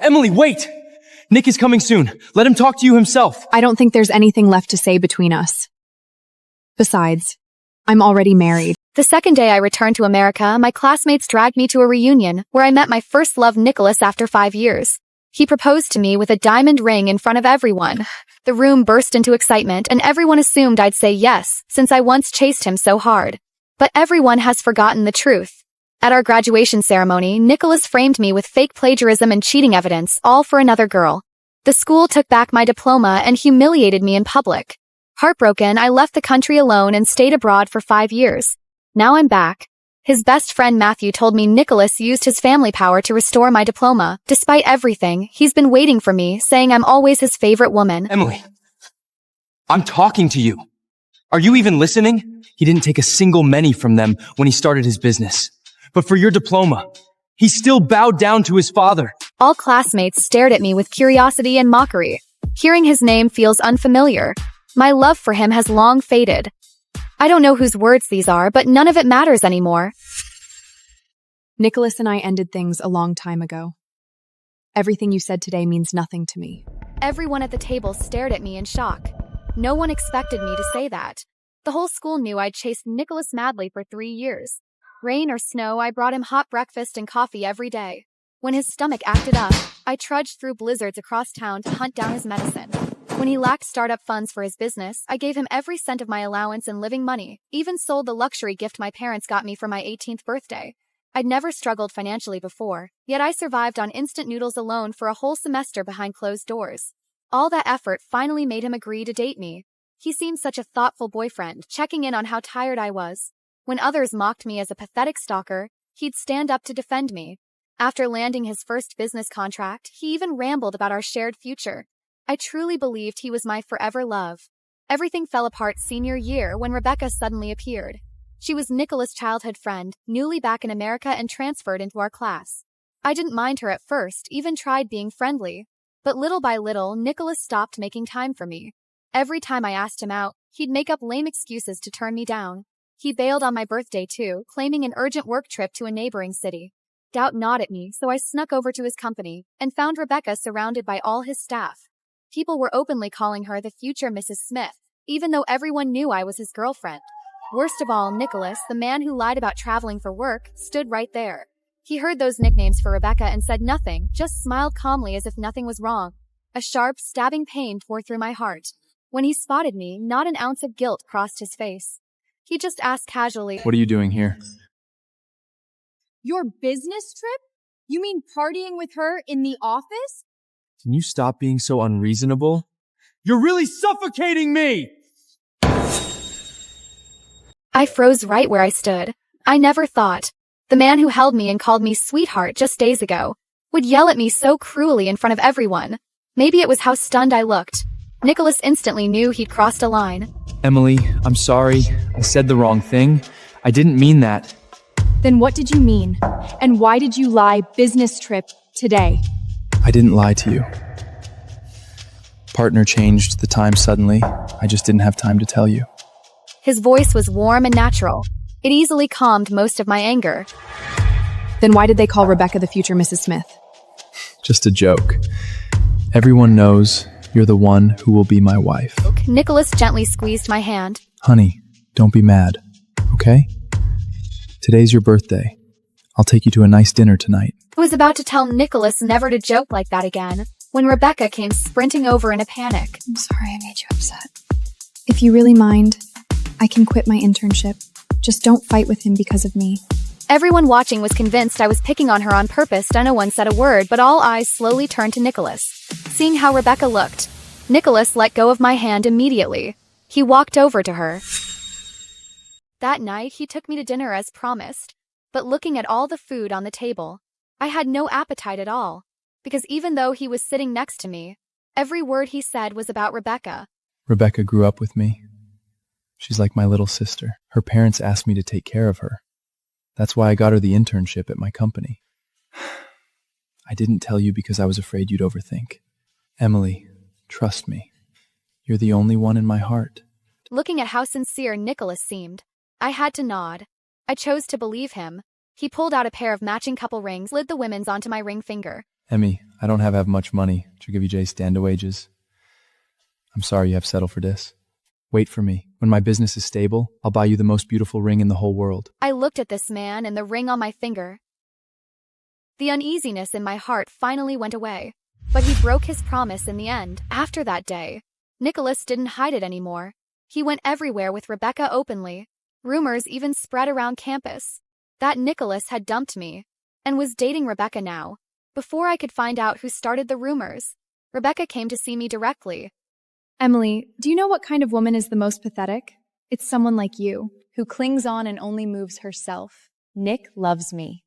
Emily, wait! Nick is coming soon. Let him talk to you himself. I don't think there's anything left to say between us. Besides, I'm already married. The second day I returned to America, my classmates dragged me to a reunion where I met my first love, Nicholas, after 5 years. He proposed to me with a diamond ring in front of everyone. The room burst into excitement and everyone assumed I'd say yes, since I once chased him so hard. But everyone has forgotten the truth. At our graduation ceremony, Nicholas framed me with fake plagiarism and cheating evidence, all for another girl. The school took back my diploma and humiliated me in public. Heartbroken, I left the country alone and stayed abroad for 5 years. Now I'm back. His best friend Matthew told me Nicholas used his family power to restore my diploma. Despite everything, he's been waiting for me, saying I'm always his favorite woman. Emily, I'm talking to you. Are you even listening? He didn't take a single penny from them when he started his business. But for your diploma, he still bowed down to his father. All classmates stared at me with curiosity and mockery. Hearing his name feels unfamiliar. My love for him has long faded. I don't know whose words these are, but none of it matters anymore. Nicholas and I ended things a long time ago. Everything you said today means nothing to me. Everyone at the table stared at me in shock. No one expected me to say that. The whole school knew I'd chased Nicholas madly for 3 years. Rain or snow, I brought him hot breakfast and coffee every day. When his stomach acted up, I trudged through blizzards across town to hunt down his medicine. When he lacked startup funds for his business, I gave him every cent of my allowance and living money, even sold the luxury gift my parents got me for my 18th birthday. I'd never struggled financially before, yet I survived on instant noodles alone for a whole semester behind closed doors. All that effort finally made him agree to date me. He seemed such a thoughtful boyfriend, checking in on how tired I was. When others mocked me as a pathetic stalker, he'd stand up to defend me. After landing his first business contract, he even rambled about our shared future. I truly believed he was my forever love. Everything fell apart senior year when Rebecca suddenly appeared. She was Nicholas' childhood friend, newly back in America and transferred into our class. I didn't mind her at first, even tried being friendly. But little by little, Nicholas stopped making time for me. Every time I asked him out, he'd make up lame excuses to turn me down. He bailed on my birthday too, claiming an urgent work trip to a neighboring city. Doubt gnawed at me, so I snuck over to his company and found Rebecca surrounded by all his staff. People were openly calling her the future Mrs. Smith, even though everyone knew I was his girlfriend. Worst of all, Nicholas, the man who lied about traveling for work, stood right there. He heard those nicknames for Rebecca and said nothing, just smiled calmly as if nothing was wrong. A sharp, stabbing pain tore through my heart. When he spotted me, not an ounce of guilt crossed his face. He just asked casually, "What are you doing here?" Your business trip? You mean partying with her in the office? Can you stop being so unreasonable? You're really suffocating me! I froze right where I stood. I never thought. The man who held me and called me sweetheart just days ago would yell at me so cruelly in front of everyone. Maybe it was how stunned I looked. Nicholas instantly knew he'd crossed a line. Emily, I'm sorry. I said the wrong thing. I didn't mean that. Then what did you mean? And why did you lie business trip today? I didn't lie to you. Partner changed the time suddenly. I just didn't have time to tell you. His voice was warm and natural. It easily calmed most of my anger. Then why did they call Rebecca the future Mrs. Smith? Just a joke. Everyone knows you're the one who will be my wife. Nicholas gently squeezed my hand. Honey, don't be mad, okay? Today's your birthday. I'll take you to a nice dinner tonight. I was about to tell Nicholas never to joke like that again, when Rebecca came sprinting over in a panic. I'm sorry I made you upset. If you really mind, I can quit my internship. Just don't fight with him because of me. Everyone watching was convinced I was picking on her on purpose. No one said a word, but all eyes slowly turned to Nicholas. Seeing how Rebecca looked, Nicholas let go of my hand immediately. He walked over to her. That night, he took me to dinner as promised. But looking at all the food on the table, I had no appetite at all. Because even though he was sitting next to me, every word he said was about Rebecca. Rebecca grew up with me. She's like my little sister. Her parents asked me to take care of her. That's why I got her the internship at my company. I didn't tell you because I was afraid you'd overthink. Emily, trust me. You're the only one in my heart. Looking at how sincere Nicholas seemed, I had to nod. I chose to believe him. He pulled out a pair of matching couple rings, slid the women's onto my ring finger. Emmy, I don't have much money to give you Jay stand wages. I'm sorry you have settled for this. Wait for me. When my business is stable, I'll buy you the most beautiful ring in the whole world. I looked at this man and the ring on my finger. The uneasiness in my heart finally went away, but he broke his promise in the end. After that day, Nicholas didn't hide it anymore. He went everywhere with Rebecca openly. Rumors even spread around campus that Nicholas had dumped me and was dating Rebecca now. Before I could find out who started the rumors, Rebecca came to see me directly. Emily, do you know what kind of woman is the most pathetic? It's someone like you, who clings on and only moves herself. Nick loves me.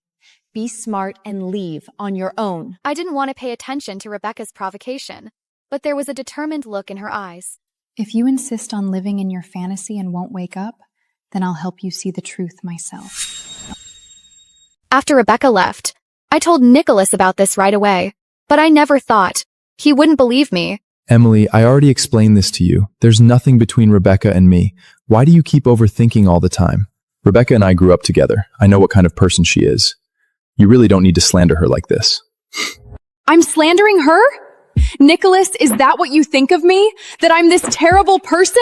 Be smart and leave on your own. I didn't want to pay attention to Rebecca's provocation, but there was a determined look in her eyes. If you insist on living in your fantasy and won't wake up, then I'll help you see the truth myself. After Rebecca left, I told Nicholas about this right away, but I never thought he wouldn't believe me. Emily, I already explained this to you. There's nothing between Rebecca and me. Why do you keep overthinking all the time? Rebecca and I grew up together. I know what kind of person she is. You really don't need to slander her like this. I'm slandering her? Nicholas, is that what you think of me? That I'm this terrible person?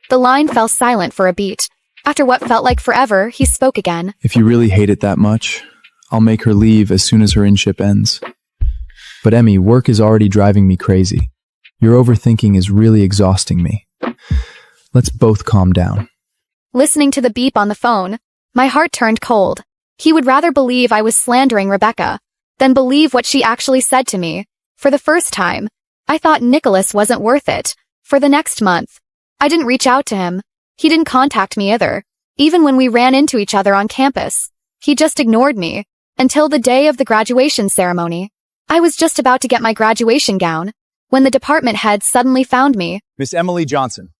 The line fell silent for a beat. After what felt like forever, he spoke again. If you really hate it that much, I'll make her leave as soon as her internship ends. But Emmy, work is already driving me crazy. Your overthinking is really exhausting me. Let's both calm down. Listening to the beep on the phone, my heart turned cold. He would rather believe I was slandering Rebecca than believe what she actually said to me. For the first time, I thought Nicholas wasn't worth it. For the next month, I didn't reach out to him. He didn't contact me either. Even when we ran into each other on campus, he just ignored me until the day of the graduation ceremony. I was just about to get my graduation gown when the department head suddenly found me. Miss Emily Johnson,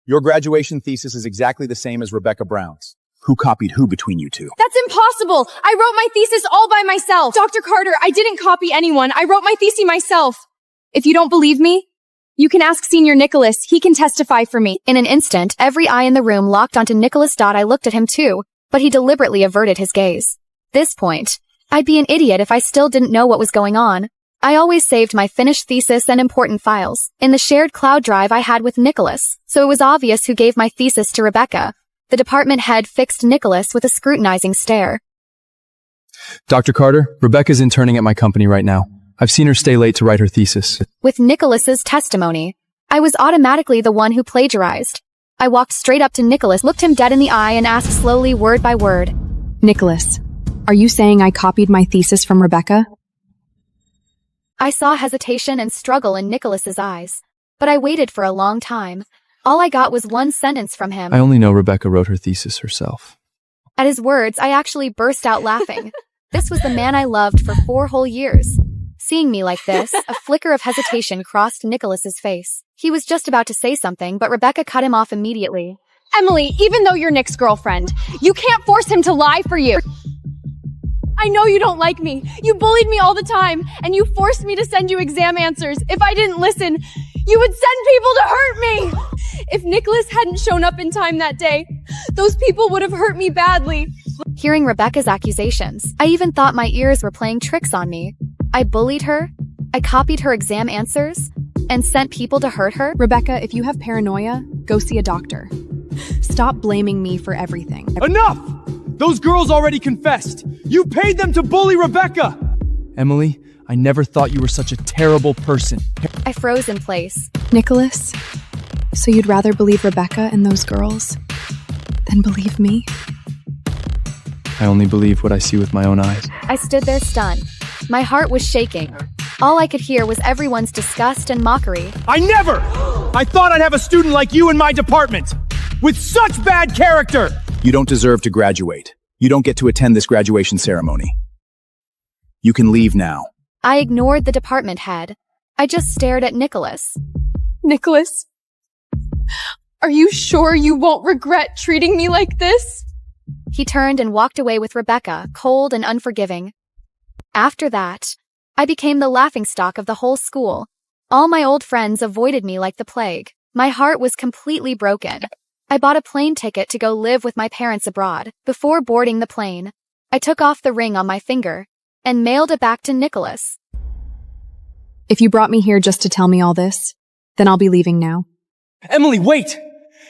your graduation thesis is exactly the same as Rebecca Brown's. Who copied who between you two? That's impossible! I wrote my thesis all by myself! Dr. Carter, I didn't copy anyone. I wrote my thesis myself. If you don't believe me, you can ask Senior Nicholas. He can testify for me. In an instant, every eye in the room locked onto Nicholas. I looked at him too, but he deliberately averted his gaze. This point, I'd be an idiot if I still didn't know what was going on. I always saved my finished thesis and important files in the shared cloud drive I had with Nicholas, so it was obvious who gave my thesis to Rebecca. The department head fixed Nicholas with a scrutinizing stare. Dr. Carter, Rebecca's interning at my company right now. I've seen her stay late to write her thesis. With Nicholas's testimony, I was automatically the one who plagiarized. I walked straight up to Nicholas, looked him dead in the eye, and asked slowly, word by word. Nicholas, are you saying I copied my thesis from Rebecca? I saw hesitation and struggle in Nicholas's eyes, but I waited for a long time. All I got was one sentence from him. I only know Rebecca wrote her thesis herself. At his words, I actually burst out laughing. This was the man I loved for 4 whole years. Seeing me like this, a flicker of hesitation crossed Nicholas's face. He was just about to say something, but Rebecca cut him off immediately. Emily, even though you're Nick's girlfriend, you can't force him to lie for you. I know you don't like me. You bullied me all the time, and you forced me to send you exam answers. If I didn't listen, you would send people to hurt me. If Nicholas hadn't shown up in time that day, those people would have hurt me badly. Hearing Rebecca's accusations, I even thought my ears were playing tricks on me. I bullied her, I copied her exam answers, and sent people to hurt her. Rebecca, if you have paranoia, go see a doctor. Stop blaming me for everything. Enough! Those girls already confessed. You paid them to bully Rebecca! Emily, I never thought you were such a terrible person. I froze in place. Nicholas, so you'd rather believe Rebecca and those girls than believe me? I only believe what I see with my own eyes. I stood there stunned. My heart was shaking. All I could hear was everyone's disgust and mockery. I thought I'd have a student like you in my department! With such bad character! You don't deserve to graduate. You don't get to attend this graduation ceremony. You can leave now. I ignored the department head. I just stared at Nicholas. Nicholas, are you sure you won't regret treating me like this? He turned and walked away with Rebecca, cold and unforgiving. After that, I became the laughingstock of the whole school. All my old friends avoided me like the plague. My heart was completely broken. I bought a plane ticket to go live with my parents abroad. Before boarding the plane, I took off the ring on my finger and mailed it back to Nicholas. If you brought me here just to tell me all this, then I'll be leaving now. Emily, wait!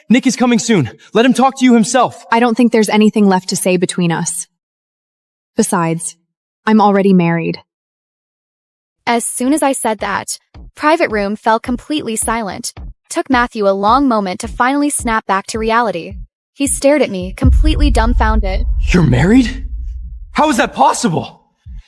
Nick is coming soon. Let him talk to you himself. I don't think there's anything left to say between us. Besides, I'm already married. As soon as I said that, private room fell completely silent. Took Matthew a long moment to finally snap back to reality. He stared at me, completely dumbfounded. You're married? How is that possible?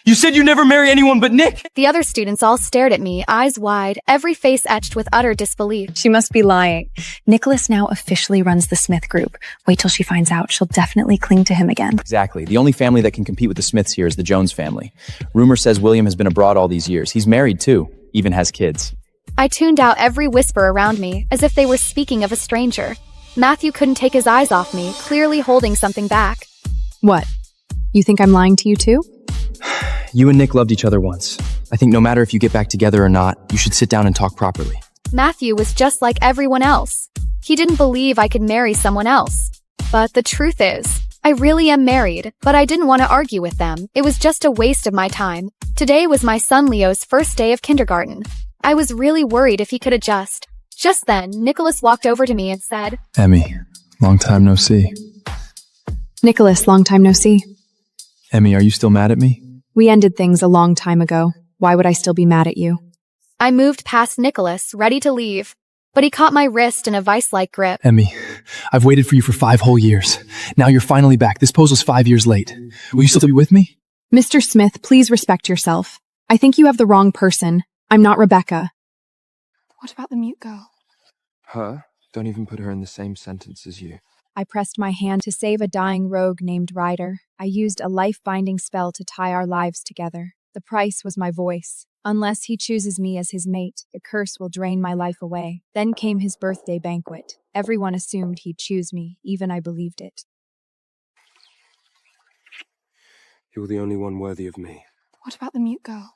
You said you'd never marry anyone but Nick. The other students all stared at me, eyes wide, every face etched with utter disbelief. She must be lying. Nicholas now officially runs the Smith group. Wait till she finds out. She'll definitely cling to him again. Exactly. The only family that can compete with the Smiths here is the Jones family. Rumor says William has been abroad all these years. He's married too, even has kids. I tuned out every whisper around me, as if they were speaking of a stranger. Matthew couldn't take his eyes off me, clearly holding something back. What? You think I'm lying to you too? You and Nick loved each other once. I think no matter if you get back together or not, you should sit down and talk properly. Matthew was just like everyone else. He didn't believe I could marry someone else. But the truth is, I really am married, but I didn't want to argue with them. It was just a waste of my time. Today was my son Leo's first day of kindergarten. I was really worried if he could adjust. Just then, Nicholas walked over to me and said, Emmy, long time no see. Nicholas, long time no see. Emmy, are you still mad at me? We ended things a long time ago. Why would I still be mad at you? I moved past Nicholas, ready to leave, but he caught my wrist in a vice-like grip. Emmy, I've waited for you for 5 whole years. Now you're finally back. This proposal's 5 years late. Will you still be with me? Mr. Smith, please respect yourself. I think you have the wrong person. I'm not Rebecca. What about the mute girl? Her? Don't even put her in the same sentence as you. I pressed my hand to save a dying rogue named Ryder. I used a life-binding spell to tie our lives together. The price was my voice. Unless he chooses me as his mate, the curse will drain my life away. Then came his birthday banquet. Everyone assumed he'd choose me, even I believed it. You're the only one worthy of me. What about the mute girl?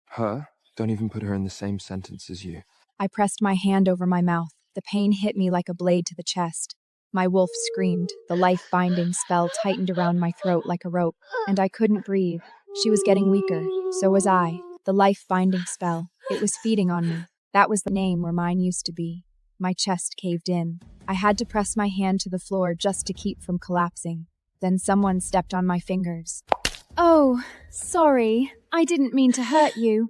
Her? Don't even put her in the same sentence as you. I pressed my hand over my mouth. The pain hit me like a blade to the chest. My wolf screamed. The life-binding spell tightened around my throat like a rope, and I couldn't breathe. She was getting weaker. So was I. The life-binding spell. It was feeding on me. That was the name where mine used to be. My chest caved in. I had to press my hand to the floor just to keep from collapsing. Then someone stepped on my fingers. Oh, sorry. I didn't mean to hurt you.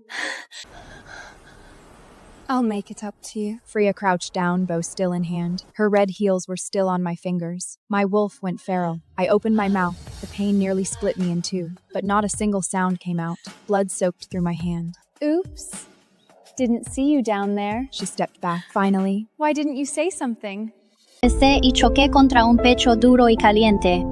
I'll make it up to you. Freya crouched down, bow still in hand. Her red heels were still on my fingers. My wolf went feral. I opened my mouth. The pain nearly split me in two, but not a single sound came out. Blood soaked through my hand. Oops. Didn't see you down there. She stepped back. Finally. Why didn't you say something? Empecé y choqué contra un pecho duro y caliente.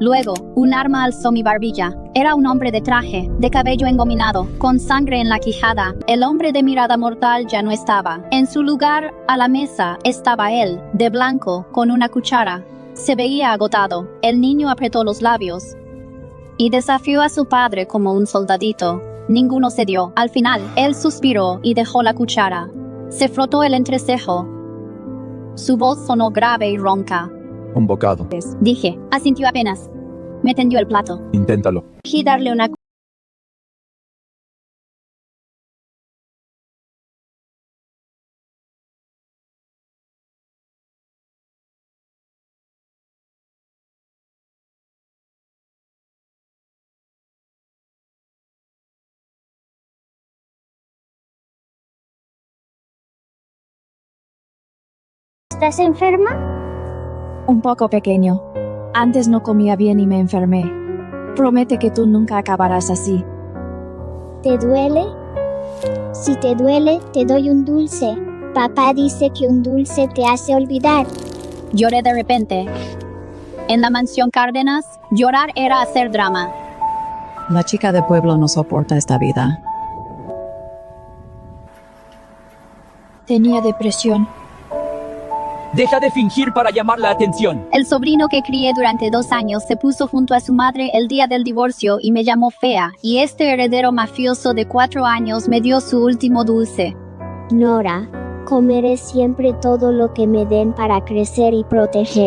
Luego, un arma alzó mi barbilla. Era un hombre de traje, de cabello engominado, con sangre en la quijada. El hombre de mirada mortal ya no estaba. En su lugar, a la mesa, estaba él, de blanco, con una cuchara. Se veía agotado. El niño apretó los labios y desafió a su padre como un soldadito. Ninguno cedió. Al final, él suspiró y dejó la cuchara. Se frotó el entrecejo. Su voz sonó grave y ronca. Un bocado. Dije, asintió apenas. Me tendió el plato. Inténtalo. Y darle una... ¿Estás enferma? Un poco pequeño. Antes no comía bien y me enfermé. Promete que tú nunca acabarás así. ¿Te duele? Si te duele, te doy un dulce. Papá dice que un dulce te hace olvidar. Lloré de repente. En la mansión Cárdenas, llorar era hacer drama. La chica de pueblo no soporta esta vida. Tenía depresión. Deja de fingir para llamar la atención. El sobrino que crié durante 2 años se puso junto a su madre el día del divorcio y me llamó fea, y este heredero mafioso de 4 años me dio su último dulce. Nora, comeré siempre todo lo que me den para crecer y proteger.